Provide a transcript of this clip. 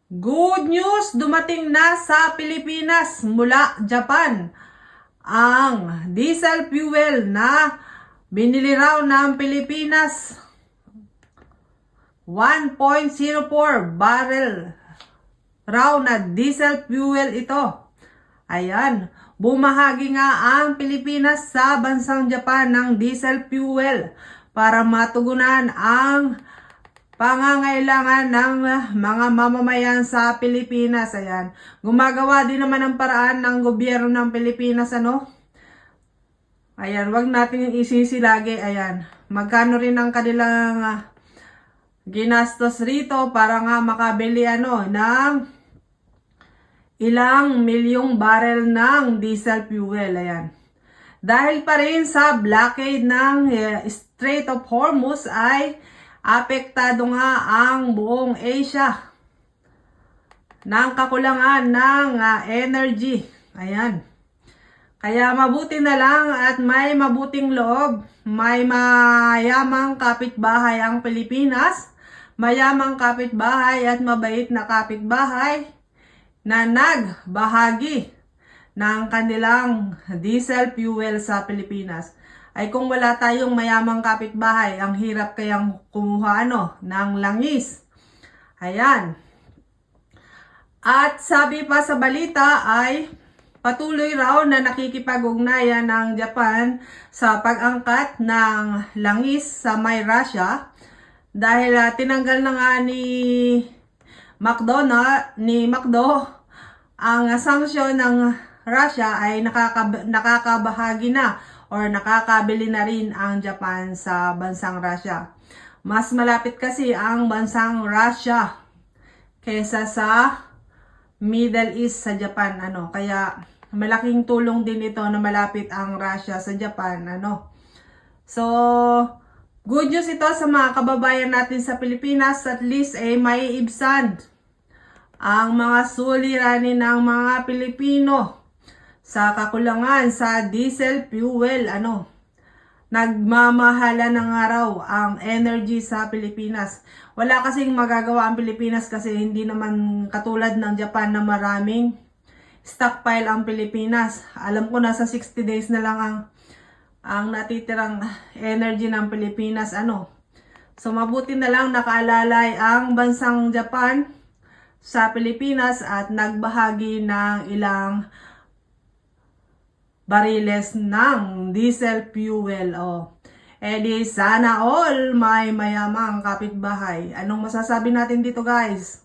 Good news! Dumating na sa Pilipinas mula Japan ang diesel fuel na binili raw ng Pilipinas. 1.04 barrel raw na diesel fuel ito. Ayan, bumahagi nga ang Pilipinas sa bansang Japan ng diesel fuel para matugunan ang pangangailangan ng mga mamamayan sa Pilipinas. Ayan, gumagawa din naman ng paraan ng gobyerno ng Pilipinas, Ayan, wag natin isisi lagi. Ayan, magkano rin ang kanilang ginastos rito para nga makabili ng ilang milyong barrel ng diesel fuel. Ayan. Dahil pa rin sa blockade ng Strait of Hormuz ay apektado nga ang buong Asia ng kakulangan ng energy. Ayan. Kaya mabuti na lang at may mabuting loob, may mayamang kapitbahay ang Pilipinas, mayamang kapitbahay at mabait na kapitbahay na nagbahagi ng kanilang diesel fuel sa Pilipinas. Ay kung wala tayong mayamang kapitbahay, ang hirap kayang kumuha ng langis. Ayan. At sabi pa sa balita ay patuloy raw na nakikipag-ugnayan ng Japan sa pag-angkat ng langis sa may Russia dahil tinanggal na nga ni McDo ang sanksyon ng Russia ay nakakabahagi na or nakakabili na rin ang Japan sa bansang Russia. Mas malapit kasi ang bansang Russia kaysa sa Middle East sa Japan, Kaya malaking tulong din ito na malapit ang Russia sa Japan, So, good news ito sa mga kababayan natin sa Pilipinas. At least may ibsan ang mga suliranin ng mga Pilipino sa kakulangan sa diesel fuel, Nagmamahala ng araw ang energy sa Pilipinas. Wala kasing magagawa ang Pilipinas kasi hindi naman katulad ng Japan na maraming stockpile ang Pilipinas. Alam ko nasa 60 days na lang ang natitirang energy ng Pilipinas, So mabuti na lang nakaalalay ang bansang Japan sa Pilipinas at nagbahagi ng ilang bariles ng diesel fuel. Edi sana all may mayamang kapitbahay. Anong masasabi natin dito, guys?